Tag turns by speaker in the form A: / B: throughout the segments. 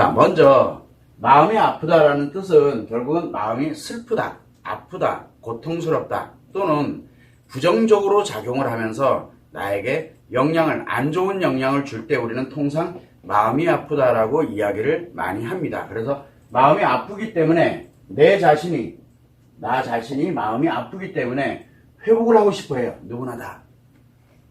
A: 자, 먼저 마음이 아프다라는 뜻은 결국은 마음이 슬프다, 아프다, 고통스럽다 또는 부정적으로 작용을 하면서 나에게 영향을, 안 좋은 영향을 줄 때 우리는 통상 마음이 아프다라고 이야기를 많이 합니다. 그래서 마음이 아프기 때문에 나 자신이 마음이 아프기 때문에 회복을 하고 싶어 해요. 누구나 다.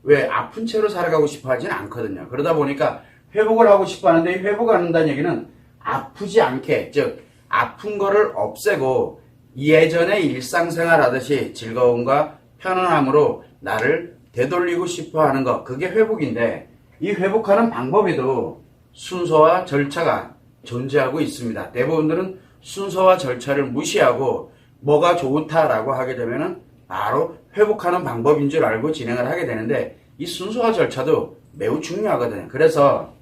A: 왜? 아픈 채로 살아가고 싶어 하진 않거든요. 그러다 보니까 회복을 하하고 싶어 하는데 이 회복을 한다는 얘기는 아프지 않게, 즉 아픈 거를 없애고 예전의 일상생활 하듯이 즐거움과 편안함으로 나를 되돌리고 싶어 하는 것, 그게 회복인데 이 회복하는 방법에도 순서와 절차가 존재하고 있습니다. 대부분들은 순서와 절차를 무시하고 뭐가 좋다라고 하게 되면은 바로 회복하는 방법인 줄 알고 진행을 하게 되는데 이 순서와 절차도 매우 중요하거든요. 그래서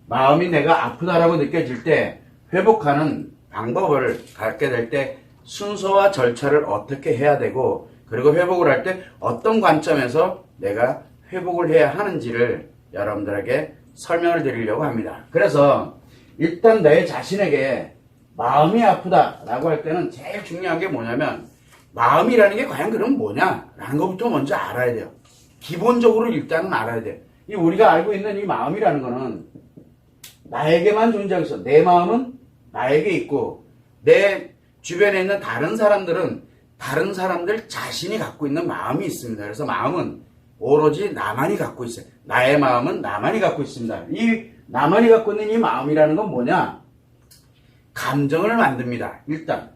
A: 마음이 내가 아프다라고 느껴질 때 회복하는 방법을 갖게 될 때 순서와 절차를 어떻게 해야 되고 그리고 회복을 할 때 어떤 관점에서 내가 회복을 해야 하는지를 여러분들에게 설명을 드리려고 합니다. 그래서 일단 내 자신에게 마음이 아프다라고 할 때는 제일 중요한 게 뭐냐면 마음이라는 게 과연 그럼 뭐냐라는 것부터 먼저 알아야 돼요. 기본적으로 일단은 알아야 돼요. 이 우리가 알고 있는 이 마음이라는 거는 나에게만 존재하고 있어. 내 마음은 나에게 있고 내 주변에 있는 다른 사람들은 다른 사람들 자신이 갖고 있는 마음이 있습니다. 그래서 마음은 오로지 나만이 갖고 있어요. 나의 마음은 나만이 갖고 있습니다. 이 나만이 갖고 있는 이 마음이라는 건 뭐냐? 감정을 만듭니다. 일단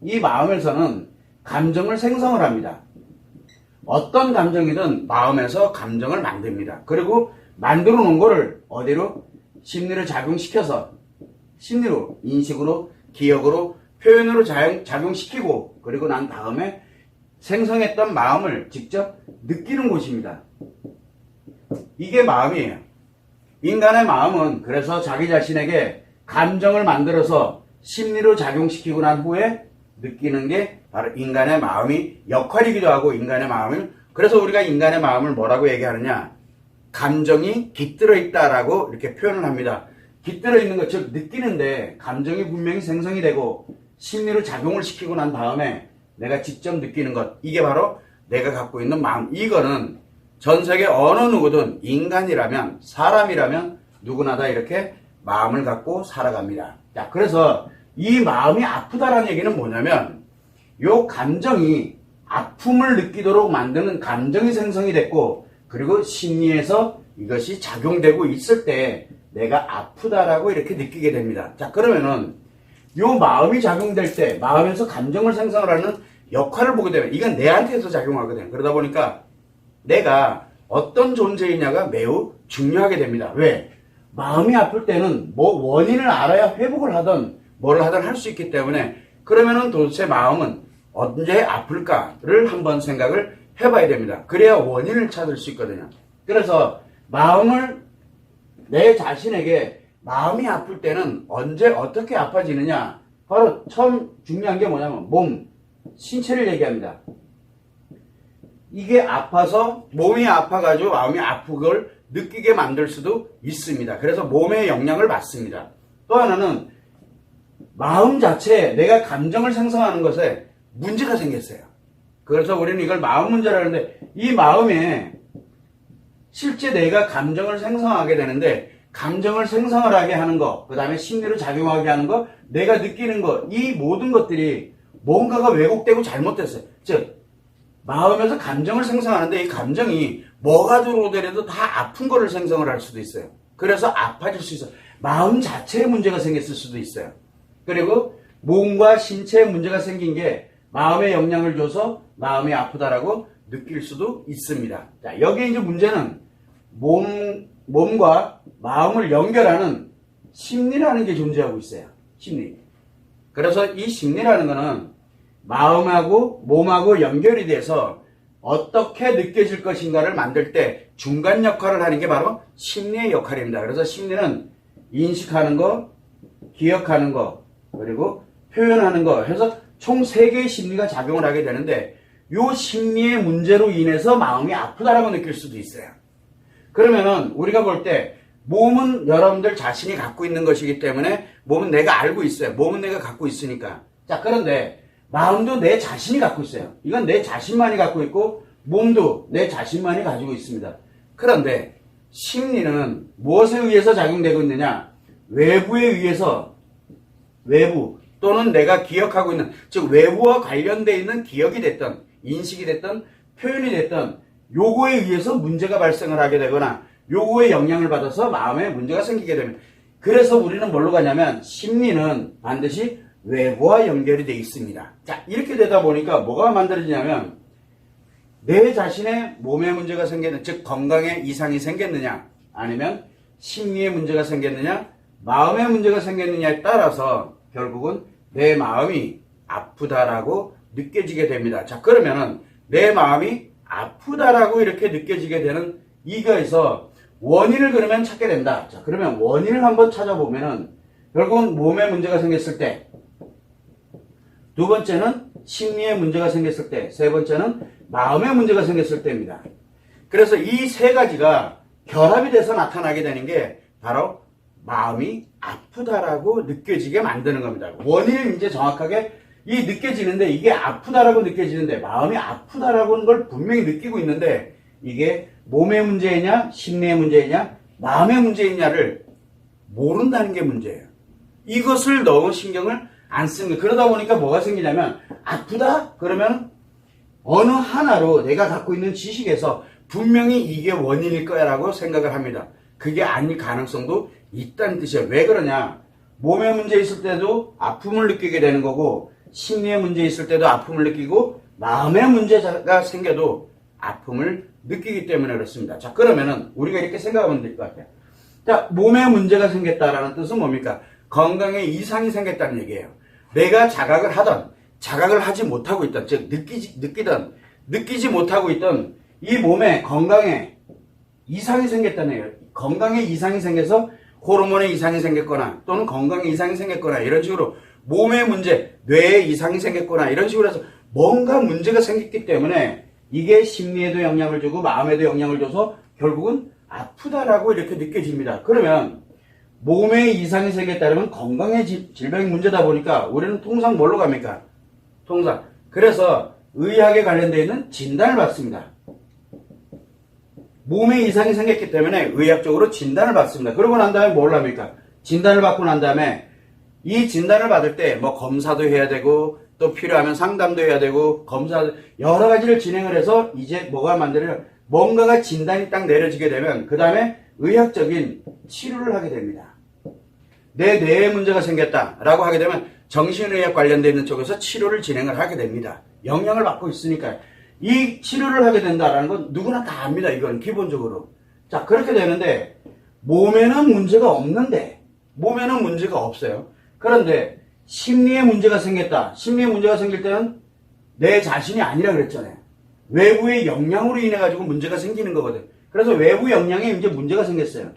A: 이 마음에서는 감정을 생성을 합니다. 어떤 감정이든 마음에서 감정을 만듭니다. 그리고 만들어 놓은 거를 어디로? 심리를 작용시켜서 심리로, 인식으로, 기억으로, 표현으로 작용시키고 그리고 난 다음에 생성했던 마음을 직접 느끼는 곳입니다. 이게 마음이에요. 인간의 마음은 그래서 자기 자신에게 감정을 만들어서 심리로 작용시키고 난 후에 느끼는 게 바로 인간의 마음이 역할이기도 하고 인간의 마음을 그래서 우리가 인간의 마음을 뭐라고 얘기하느냐? 감정이 깃들어 있다라고 이렇게 표현을 합니다. 깃들어 있는 것, 즉 느끼는데 감정이 분명히 생성이 되고 심리로 작용을 시키고 난 다음에 내가 직접 느끼는 것, 이게 바로 내가 갖고 있는 마음. 이거는 전 세계 어느 누구든 인간이라면 사람이라면 누구나 다 이렇게 마음을 갖고 살아갑니다. 자, 그래서 이 마음이 아프다라는 얘기는 뭐냐면 요 감정이 아픔을 느끼도록 만드는 감정이 생성이 됐고 그리고 심리에서 이것이 작용되고 있을 때 내가 아프다라고 이렇게 느끼게 됩니다. 자, 그러면은 요 마음이 작용될 때 마음에서 감정을 생성을 하는 역할을 보게 되면 이건 내한테서 작용하거든요. 그러다 보니까 내가 어떤 존재이냐가 매우 중요하게 됩니다. 왜? 마음이 아플 때는 뭐 원인을 알아야 회복을 하든 뭘 하든 할 수 있기 때문에 그러면은 도대체 마음은 언제 아플까를 한번 생각을 해봐야 됩니다. 그래야 원인을 찾을 수 있거든요. 그래서 마음을 내 자신에게 마음이 아플 때는 언제 어떻게 아파지느냐 바로 처음 중요한 게 뭐냐면 몸, 신체를 얘기합니다. 이게 아파서 몸이 아파가지고 마음이 아프걸 느끼게 만들 수도 있습니다. 그래서 몸에 영향을 받습니다. 또 하나는 마음 자체에 내가 감정을 생성하는 것에 문제가 생겼어요. 그래서 우리는 이걸 마음 문제라는데 이 마음에 실제 내가 감정을 생성하게 되는데 감정을 생성을 하게 하는 거, 그 다음에 심리로 작용하게 하는 거, 내가 느끼는 거, 이 모든 것들이 뭔가가 왜곡되고 잘못됐어요. 즉 마음에서 감정을 생성하는데 이 감정이 뭐가 들어오더라도 다 아픈 거를 생성을 할 수도 있어요. 그래서 아파질 수 있어요. 마음 자체에 문제가 생겼을 수도 있어요. 그리고 몸과 신체에 문제가 생긴 게 마음에 영향을 줘서 마음이 아프다라고 느낄 수도 있습니다. 자, 여기 이제 문제는 몸과 마음을 연결하는 심리라는 게 존재하고 있어요. 심리. 그래서 이 심리라는 거는 마음하고 몸하고 연결이 돼서 어떻게 느껴질 것인가를 만들 때 중간 역할을 하는 게 바로 심리의 역할입니다. 그래서 심리는 인식하는 거, 기억하는 거, 그리고 표현하는 거 해서 총 3개의 심리가 작용을 하게 되는데 이 심리의 문제로 인해서 마음이 아프다라고 느낄 수도 있어요. 그러면은 우리가 볼 때 몸은 여러분들 자신이 갖고 있는 것이기 때문에 몸은 내가 알고 있어요. 몸은 내가 갖고 있으니까. 자, 그런데 마음도 내 자신이 갖고 있어요. 이건 내 자신만이 갖고 있고 몸도 내 자신만이 가지고 있습니다. 그런데 심리는 무엇에 의해서 작용되고 있느냐? 외부에 의해서, 외부 또는 내가 기억하고 있는, 즉 외부와 관련되어 있는 기억이 됐던, 인식이 됐던, 표현이 됐던 요거에 의해서 문제가 발생을 하게 되거나 요거에 영향을 받아서 마음에 문제가 생기게 됩니다. 그래서 우리는 뭘로 가냐면 심리는 반드시 외부와 연결이 되어 있습니다. 자, 이렇게 되다 보니까 뭐가 만들어지냐면 내 자신의 몸에 문제가 생겼느냐, 즉 건강에 이상이 생겼느냐, 아니면 심리에 문제가 생겼느냐, 마음에 문제가 생겼느냐에 따라서 결국은 내 마음이 아프다라고 느껴지게 됩니다. 자, 그러면은 내 마음이 아프다라고 이렇게 느껴지게 되는 이거에서 원인을 그러면 찾게 된다. 자, 그러면 원인을 한번 찾아보면은 결국은 몸에 문제가 생겼을 때, 두 번째는 심리에 문제가 생겼을 때, 세 번째는 마음에 문제가 생겼을 때입니다. 그래서 이 세 가지가 결합이 돼서 나타나게 되는 게 바로 마음이 아프다라고 느껴지게 만드는 겁니다. 원인을 이제 정확하게 이 느껴지는데, 이게 아프다라고 느껴지는데, 마음이 아프다라고 하는 걸 분명히 느끼고 있는데, 이게 몸의 문제이냐, 심리의 문제이냐, 마음의 문제이냐를 모른다는 게 문제예요. 이것을 너무 신경을 안 쓰는 거예요. 그러다 보니까 뭐가 생기냐면, 아프다? 그러면 어느 하나로 내가 갖고 있는 지식에서 분명히 이게 원인일 거야 라고 생각을 합니다. 그게 아닐 가능성도 있다는 뜻이에요. 왜 그러냐? 몸에 문제 있을 때도 아픔을 느끼게 되는 거고, 심리에 문제 있을 때도 아픔을 느끼고, 마음에 문제가 생겨도 아픔을 느끼기 때문에 그렇습니다. 자, 그러면은 우리가 이렇게 생각하면 될 것 같아요. 자, 몸에 문제가 생겼다라는 뜻은 뭡니까? 건강에 이상이 생겼다는 얘기예요. 내가 자각을 하던, 자각을 하지 못하고 있던, 즉 느끼지 못하고 있던 이 몸에 건강에 이상이 생겼다는 얘기예요. 건강에 이상이 생겨서 호르몬에 이상이 생겼거나 또는 건강에 이상이 생겼거나 이런 식으로 몸의 문제, 뇌에 이상이 생겼거나 이런 식으로 해서 뭔가 문제가 생겼기 때문에 이게 심리에도 영향을 주고 마음에도 영향을 줘서 결국은 아프다라고 이렇게 느껴집니다. 그러면 몸에 이상이 생겼다면 건강의 질병이 문제다 보니까 우리는 통상 뭘로 갑니까? 통상. 그래서 의학에 관련되어 있는 진단을 받습니다. 몸에 이상이 생겼기 때문에 의학적으로 진단을 받습니다. 그러고 난 다음에 뭘 합니까? 진단을 받고 난 다음에 이 진단을 받을 때 뭐 검사도 해야 되고 또 필요하면 상담도 해야 되고 검사 여러 가지를 진행을 해서 이제 뭐가 만들어요? 뭔가가 진단이 딱 내려지게 되면 그 다음에 의학적인 치료를 하게 됩니다. 내 뇌에 문제가 생겼다라고 하게 되면 정신의학 관련되어 있는 쪽에서 치료를 진행을 하게 됩니다. 영향을 받고 있으니까 이 치료를 하게 된다라는 건 누구나 다 압니다. 이건 기본적으로. 자, 그렇게 되는데 몸에는 문제가 없는데 몸에는 문제가 없어요. 그런데 심리에 문제가 생겼다. 심리에 문제가 생길 때는 내 자신이 아니라 그랬잖아요. 외부의 영향으로 인해 가지고 문제가 생기는 거거든. 그래서 외부 영향에 이제 문제가 생겼어요.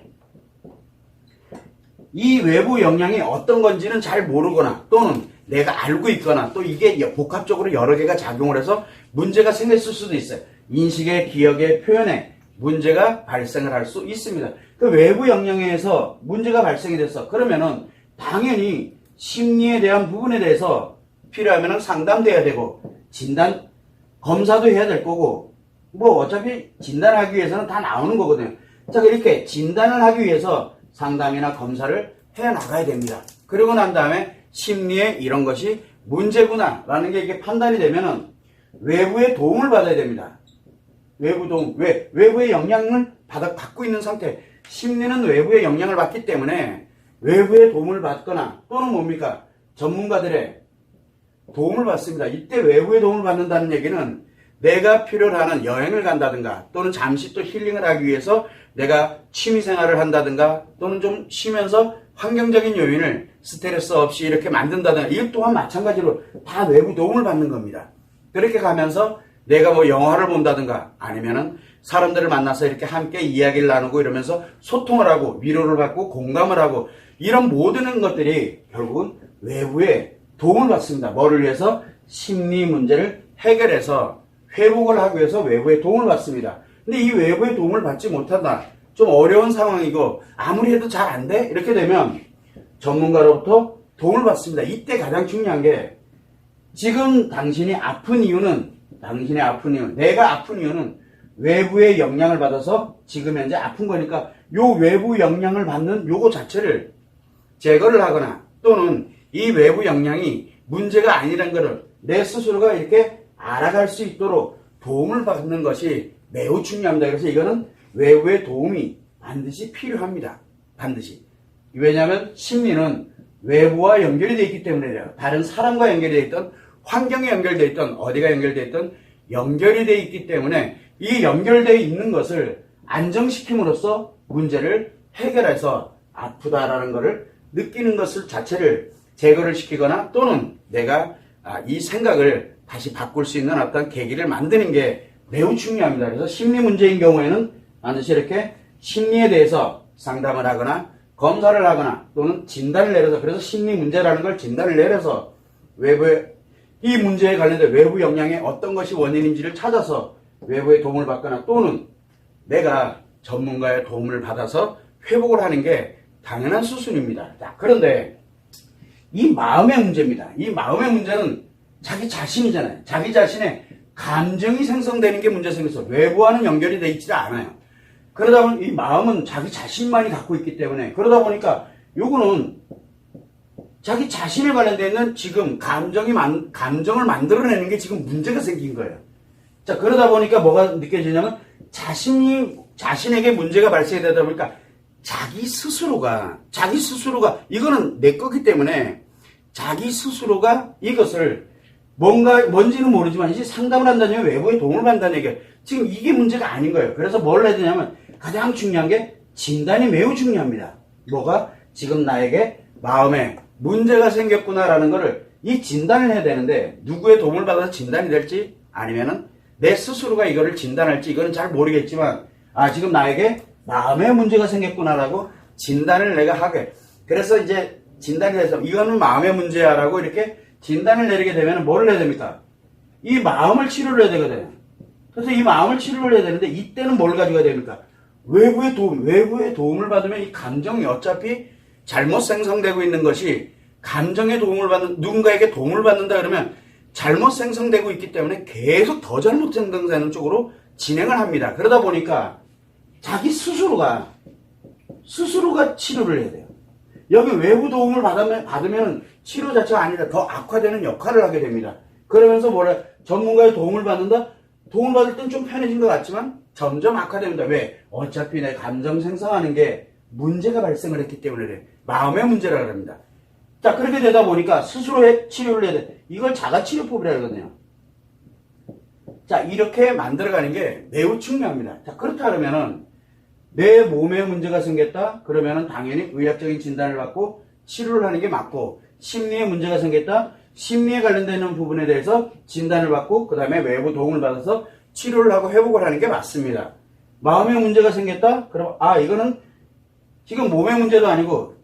A: 이 외부 영향이 어떤 건지는 잘 모르거나 또는 내가 알고 있거나 또 이게 복합적으로 여러 개가 작용을 해서 문제가 생겼을 수도 있어요. 인식에, 기억에, 표현에 문제가 발생을 할 수 있습니다. 그 외부 영향에 의해서 문제가 발생이 됐어. 그러면은 당연히 심리에 대한 부분에 대해서 필요하면 상담돼야 되고 진단, 검사도 해야 될 거고 뭐 어차피 진단하기 위해서는 다 나오는 거거든요. 자, 이렇게 진단을 하기 위해서 상담이나 검사를 해 나가야 됩니다. 그러고 난 다음에 심리에 이런 것이 문제구나 라는 게 이게 판단이 되면은 외부의 도움을 받아야 됩니다. 외부 도움. 외부의 영향을 받고 있는 상태. 심리는 외부의 영향을 받기 때문에 외부의 도움을 받거나 또는 뭡니까? 전문가들의 도움을 받습니다. 이때 외부의 도움을 받는다는 얘기는 내가 필요로 하는 여행을 간다든가 또는 잠시 또 힐링을 하기 위해서 내가 취미생활을 한다든가 또는 좀 쉬면서 환경적인 요인을 스트레스 없이 이렇게 만든다든가 이것 또한 마찬가지로 다 외부 도움을 받는 겁니다. 그렇게 가면서 내가 뭐 영화를 본다든가 아니면은 사람들을 만나서 이렇게 함께 이야기를 나누고 이러면서 소통을 하고 위로를 받고 공감을 하고 이런 모든 것들이 결국은 외부의 도움을 받습니다. 뭐를 위해서? 심리 문제를 해결해서 회복을 하기 위해서 외부의 도움을 받습니다. 근데 이 외부의 도움을 받지 못한다. 좀 어려운 상황이고 아무리 해도 잘 안 돼? 이렇게 되면 전문가로부터 도움을 받습니다. 이때 가장 중요한 게 지금 당신이 아픈 이유는 내가 아픈 이유는 외부의 영향을 받아서 지금 현재 아픈 거니까 요 외부 영향을 받는 요거 자체를 제거를 하거나 또는 이 외부 영향이 문제가 아니라는 것을 내 스스로가 이렇게 알아갈 수 있도록 도움을 받는 것이 매우 중요합니다. 그래서 이거는 외부의 도움이 반드시 필요합니다. 반드시. 왜냐하면 심리는 외부와 연결이 되어 있기 때문에 그래요. 다른 사람과 연결이 되어 있던 환경에 연결되어 있던 어디가 연결되어 있던 연결이 되어 있기 때문에 이 연결되어 있는 것을 안정시킴으로써 문제를 해결해서 아프다라는 것을 느끼는 것을 자체를 제거를 시키거나 또는 내가 이 생각을 다시 바꿀 수 있는 어떤 계기를 만드는 게 매우 중요합니다. 그래서 심리 문제인 경우에는 반드시 이렇게 심리에 대해서 상담을 하거나 검사를 하거나 또는 진단을 내려서 그래서 심리 문제라는 걸 진단을 내려서 외부의 이 문제에 관련된 외부 영향의 어떤 것이 원인인지를 찾아서 외부의 도움을 받거나 또는 내가 전문가의 도움을 받아서 회복을 하는 게 당연한 수순입니다. 자, 그런데 이 마음의 문제입니다. 이 마음의 문제는 자기 자신이잖아요. 자기 자신의 감정이 생성되는 게 문제 생겨서 외부와는 연결이 되어 있지 않아요. 그러다 보니 이 마음은 자기 자신만이 갖고 있기 때문에 그러다 보니까 요거는 자기 자신에 관련되어 있는 지금 감정을 만들어내는 게 지금 문제가 생긴 거예요. 자, 그러다 보니까 뭐가 느껴지냐면 자신에게 문제가 발생되다 보니까 자기 스스로가 이거는 내 거기 때문에 자기 스스로가 이것을 뭔지는 모르지만 이제 상담을 한다는 얘기는 외부의 도움을 받는다는 얘기예요. 지금 이게 문제가 아닌 거예요. 그래서 뭘 해야 되냐면 가장 중요한 게 진단이 매우 중요합니다. 뭐가 지금 나에게 마음에 문제가 생겼구나라는 거를 이 진단을 해야 되는데 누구의 도움을 받아서 진단이 될지 아니면은 내 스스로가 이거를 진단할지 이거는 잘 모르겠지만 지금 나에게 마음에 문제가 생겼구나라고 진단을 내가 하게 그래서 이제 진단이 돼서 이거는 마음의 문제야라고 이렇게 진단을 내리게 되면 뭐를 해야 됩니까? 이 마음을 치료를 해야 되거든요. 그래서 이 마음을 치료를 해야 되는데 이때는 뭘 가지고 해야 됩니까? 외부의 도움을 받으면 이 감정이 어차피 잘못 생성되고 있는 것이 감정의 도움을 받는 누군가에게 도움을 받는다 그러면 잘못 생성되고 있기 때문에 계속 더 잘못 생성되는 쪽으로 진행을 합니다. 그러다 보니까 자기 스스로가 치료를 해야 돼요. 여기 외부 도움을 받으면 치료 자체가 아니라 더 악화되는 역할을 하게 됩니다. 그러면서 전문가의 도움을 받는다? 도움을 받을 땐 좀 편해진 것 같지만 점점 악화됩니다. 왜? 어차피 내 감정 생성하는 게 문제가 발생을 했기 때문에 그래. 마음의 문제라고 합니다. 자, 그렇게 되다 보니까 스스로의 치료를 해야 돼. 이걸 자가치료법이라고 하거든요. 자, 이렇게 만들어가는 게 매우 중요합니다. 자, 그렇다 그러면은 내 몸에 문제가 생겼다? 그러면은 당연히 의학적인 진단을 받고 치료를 하는 게 맞고 심리에 문제가 생겼다? 심리에 관련되는 부분에 대해서 진단을 받고 그 다음에 외부 도움을 받아서 치료를 하고 회복을 하는 게 맞습니다. 마음에 문제가 생겼다? 그럼 이거는 지금 몸의 문제도 아니고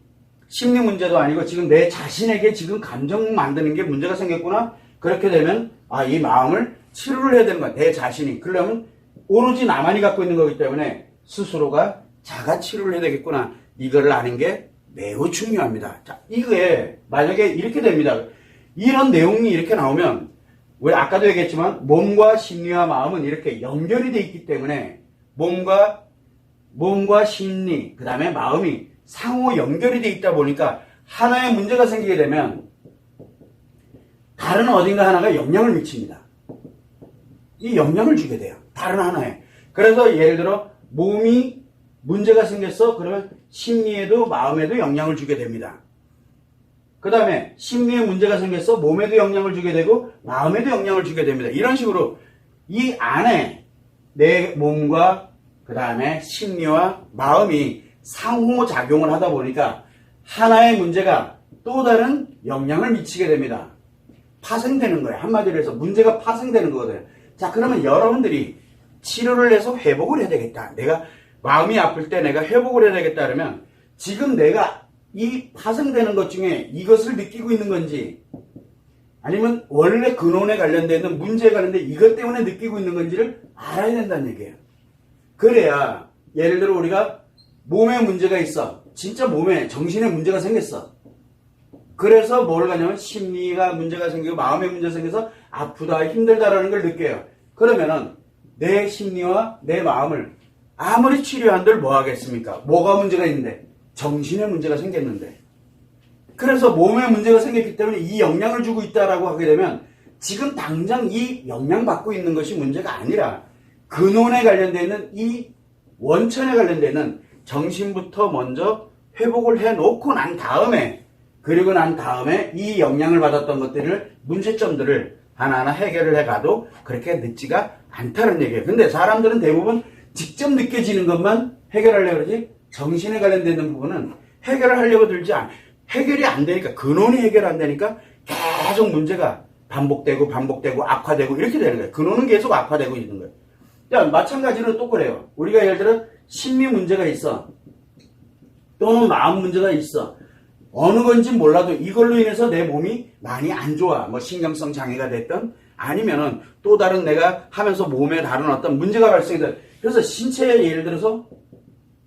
A: 심리 문제도 아니고 지금 내 자신에게 지금 감정 만드는 게 문제가 생겼구나? 그렇게 되면 이 마음을 치료를 해야 되는 거야. 내 자신이. 그러려면 오로지 나만이 갖고 있는 거기 때문에 스스로가 자가 치료를 해야 되겠구나. 이거를 아는 게 매우 중요합니다. 자, 이거에 만약에 이렇게 됩니다. 이런 내용이 이렇게 나오면 우리 아까도 얘기했지만 몸과 심리와 마음은 이렇게 연결이 돼 있기 때문에 몸과 심리 그 다음에 마음이 상호 연결이 돼 있다 보니까 하나의 문제가 생기게 되면 다른 어딘가 하나가 영향을 미칩니다. 이 영향을 주게 돼요. 다른 하나에. 그래서 예를 들어 몸이 문제가 생겼어. 그러면 심리에도 마음에도 영향을 주게 됩니다. 그 다음에 심리에 문제가 생겼어. 몸에도 영향을 주게 되고 마음에도 영향을 주게 됩니다. 이런 식으로 이 안에 내 몸과 그 다음에 심리와 마음이 상호작용을 하다 보니까 하나의 문제가 또 다른 영향을 미치게 됩니다. 파생되는 거예요. 한마디로 해서 문제가 파생되는 거거든요. 자, 그러면 여러분들이 치료를 해서 회복을 해야 되겠다. 내가 마음이 아플 때 내가 회복을 해야 되겠다 그러면 지금 내가 이 파생되는 것 중에 이것을 느끼고 있는 건지 아니면 원래 근원에 관련되어 있는 문제에 관련된 이것 때문에 느끼고 있는 건지를 알아야 된다는 얘기예요. 그래야 예를 들어 우리가 몸에 문제가 있어. 진짜 몸에 정신에 문제가 생겼어. 그래서 뭘 가냐면 심리가 문제가 생기고 마음에 문제가 생겨서 아프다 힘들다라는 걸 느껴요. 그러면은 내 심리와 내 마음을 아무리 치료한들 뭐 하겠습니까? 뭐가 문제가 있는데? 정신에 문제가 생겼는데. 그래서 몸에 문제가 생겼기 때문에 이 영향을 주고 있다라고 하게 되면 지금 당장 이 영향받고 있는 것이 문제가 아니라 근원에 관련되어 있는 이 원천에 관련되어 있는 정신부터 먼저 회복을 해놓고 난 다음에 그리고 난 다음에 이 영향을 받았던 것들을 문제점들을 하나하나 해결을 해가도 그렇게 늦지가 않다는 얘기예요. 근데 사람들은 대부분 직접 느껴지는 것만 해결하려고 그러지 정신에 관련되는 부분은 해결을 하려고 들지 않아. 해결이 안 되니까 근원이 해결 안 되니까 계속 문제가 반복되고 악화되고 이렇게 되는 거예요. 근원은 계속 악화되고 있는 거예요. 자, 마찬가지로 또 그래요. 우리가 예를 들어 심리 문제가 있어. 또는 마음 문제가 있어. 어느 건지 몰라도 이걸로 인해서 내 몸이 많이 안 좋아. 뭐 신경성 장애가 됐든 아니면은 또 다른 내가 하면서 몸에 다른 어떤 문제가 발생돼. 그래서 신체에 예를 들어서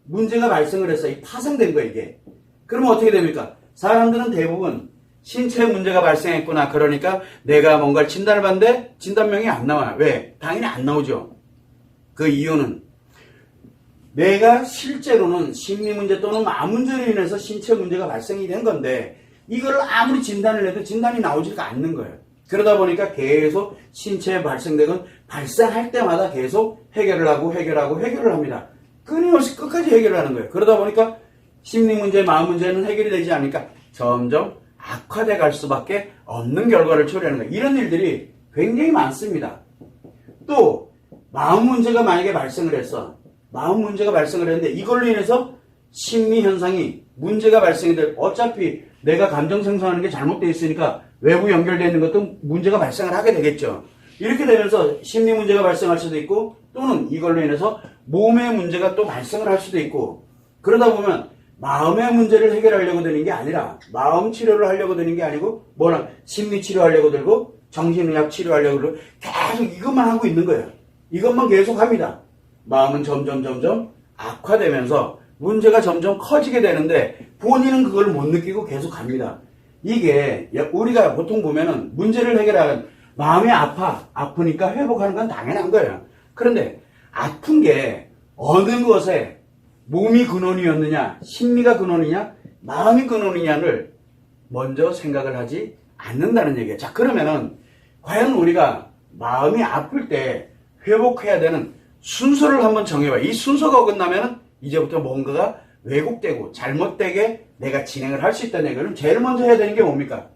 A: 문제가 발생을 했어. 이 파생된 거 이게. 그러면 어떻게 됩니까? 사람들은 대부분 신체에 문제가 발생했구나. 그러니까 내가 뭔가를 진단을 받는데 진단명이 안 나와요. 왜? 당연히 안 나오죠. 그 이유는 내가 실제로는 심리 문제 또는 마음 문제로 인해서 신체 문제가 발생이 된 건데 이걸 아무리 진단을 해도 진단이 나오지가 않는 거예요. 그러다 보니까 계속 신체에 발생되건 발생할 때마다 계속 해결을 합니다. 끊임없이 끝까지 해결을 하는 거예요. 그러다 보니까 심리 문제, 마음 문제는 해결이 되지 않으니까 점점 악화돼 갈 수밖에 없는 결과를 초래하는 거예요. 이런 일들이 굉장히 많습니다. 또 마음 문제가 만약에 발생을 했어. 마음 문제가 발생을 했는데 이걸로 인해서 심리 현상이 문제가 발생이 될 어차피 내가 감정 생성하는 게 잘못되어 있으니까 외부 연결되어 있는 것도 문제가 발생을 하게 되겠죠. 이렇게 되면서 심리 문제가 발생할 수도 있고 또는 이걸로 인해서 몸의 문제가 또 발생을 할 수도 있고 그러다 보면 마음의 문제를 해결하려고 드는 게 아니라 마음 치료를 하려고 드는 게 아니고 뭐라 심리 치료하려고 들고 정신의학 치료하려고 들고 계속 이것만 하고 있는 거예요. 이것만 계속 합니다. 마음은 점점 악화되면서 문제가 점점 커지게 되는데 본인은 그걸 못 느끼고 계속 갑니다. 이게 우리가 보통 보면은 문제를 해결하는 마음이 아프니까 회복하는 건 당연한 거예요. 그런데 아픈 게 어느 것에 몸이 근원이었느냐 심리가 근원이냐 마음이 근원이냐를 먼저 생각을 하지 않는다는 얘기예요. 자, 그러면은 과연 우리가 마음이 아플 때 회복해야 되는 순서를 한번 정해봐. 이 순서가 어긋나면은 이제부터 뭔가가 왜곡되고 잘못되게 내가 진행을 할 수 있다는 얘기를 제일 먼저 해야 되는 게 뭡니까?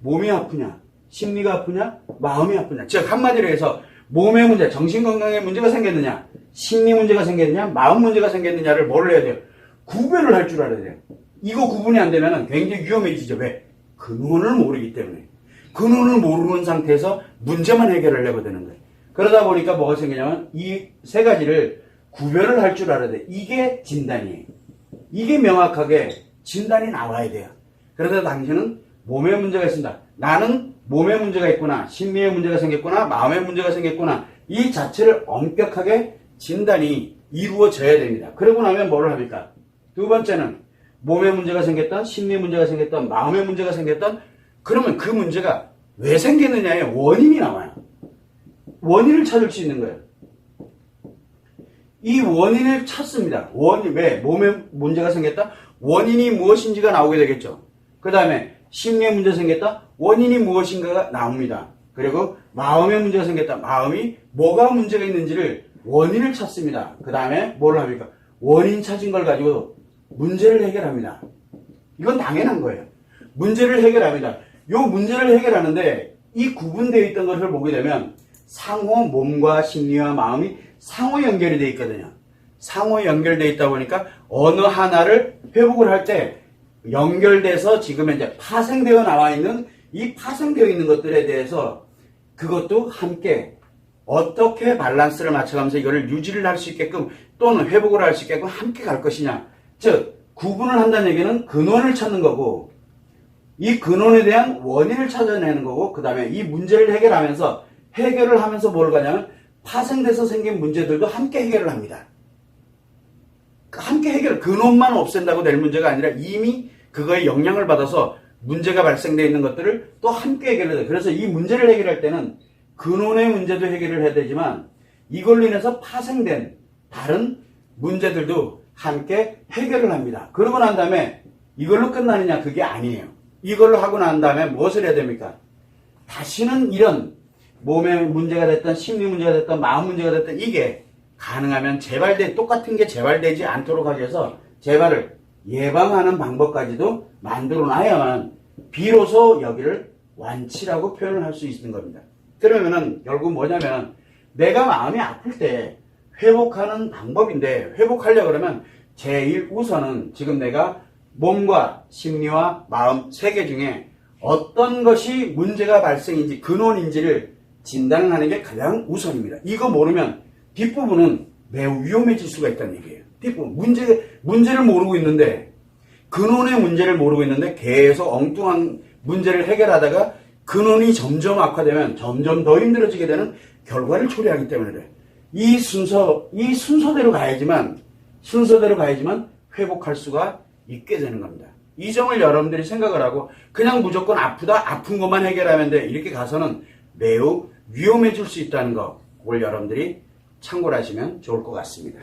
A: 몸이 아프냐? 심리가 아프냐? 마음이 아프냐? 즉 한마디로 해서 몸의 문제, 정신건강에 문제가 생겼느냐? 심리 문제가 생겼느냐? 마음 문제가 생겼느냐를 뭘 해야 돼요? 구별을 할 줄 알아야 돼요. 이거 구분이 안 되면 굉장히 위험해지죠. 왜? 근원을 모르기 때문에. 근원을 모르는 상태에서 문제만 해결하려고 되는 거예요. 그러다 보니까 뭐가 생기냐면 이 세 가지를 구별을 할 줄 알아야 돼. 이게 진단이에요. 이게 명확하게 진단이 나와야 돼요. 그러다 당신은 몸에 문제가 있습니다. 나는 몸에 문제가 있구나. 심리에 문제가 생겼구나. 마음에 문제가 생겼구나. 이 자체를 엄격하게 진단이 이루어져야 됩니다. 그러고 나면 뭐를 합니까? 두 번째는 몸에 문제가 생겼던, 심리에 문제가 생겼던, 마음에 문제가 생겼던 그러면 그 문제가 왜 생겼느냐의 원인이 나와요. 원인을 찾을 수 있는 거예요. 이 원인을 찾습니다. 왜? 몸에 문제가 생겼다? 원인이 무엇인지가 나오게 되겠죠. 그 다음에 심리에 문제가 생겼다? 원인이 무엇인가가 나옵니다. 그리고 마음에 문제가 생겼다? 마음이 뭐가 문제가 있는지를 원인을 찾습니다. 그 다음에 뭘 합니까? 원인 찾은 걸 가지고 문제를 해결합니다. 이건 당연한 거예요. 문제를 해결합니다. 이 문제를 해결하는데 이 구분되어 있던 것을 보게 되면 상호 몸과 심리와 마음이 상호 연결이 되어 있거든요. 상호 연결되어 있다 보니까 어느 하나를 회복을 할 때 연결돼서 지금 이제 파생되어 나와 있는 이 파생되어 있는 것들에 대해서 그것도 함께 어떻게 밸런스를 맞춰가면서 이거를 유지를 할 수 있게끔 또는 회복을 할 수 있게끔 함께 갈 것이냐. 즉 구분을 한다는 얘기는 근원을 찾는 거고 이 근원에 대한 원인을 찾아내는 거고 그 다음에 이 문제를 해결하면서 해결을 하면서 뭘 가냐면 파생돼서 생긴 문제들도 함께 해결을 합니다. 함께 근원만 없앤다고 될 문제가 아니라 이미 그거에 영향을 받아서 문제가 발생되어 있는 것들을 또 함께 해결해야 돼. 그래서 이 문제를 해결할 때는 근원의 문제도 해결을 해야 되지만 이걸로 인해서 파생된 다른 문제들도 함께 해결을 합니다. 그러고 난 다음에 이걸로 끝나느냐? 그게 아니에요. 이걸로 하고 난 다음에 무엇을 해야 됩니까? 다시는 이런 몸의 문제가 됐던 심리 문제가 됐던 마음 문제가 됐던 이게 가능하면 똑같은 게 재발되지 않도록 하기 위해서 재발을 예방하는 방법까지도 만들어 놔야만 비로소 여기를 완치라고 표현을 할 수 있는 겁니다. 그러면은 결국 뭐냐면 내가 마음이 아플 때 회복하는 방법인데 회복하려고 그러면 제일 우선은 지금 내가 몸과 심리와 마음 세 개 중에 어떤 것이 문제가 발생인지 근원인지를 진단하는 게 가장 우선입니다. 이거 모르면 뒷부분은 매우 위험해질 수가 있다는 얘기예요. 뒷부분 문제를 모르고 있는데 근원의 문제를 모르고 있는데 계속 엉뚱한 문제를 해결하다가 근원이 점점 악화되면 점점 더 힘들어지게 되는 결과를 초래하기 때문에 그래. 이 순서대로 가야지만 회복할 수가 있게 되는 겁니다. 이 점을 여러분들이 생각을 하고 그냥 무조건 아픈 것만 해결하면 돼. 이렇게 가서는 매우 위험해질 수 있다는 거, 그걸 여러분들이 참고를 하시면 좋을 것 같습니다.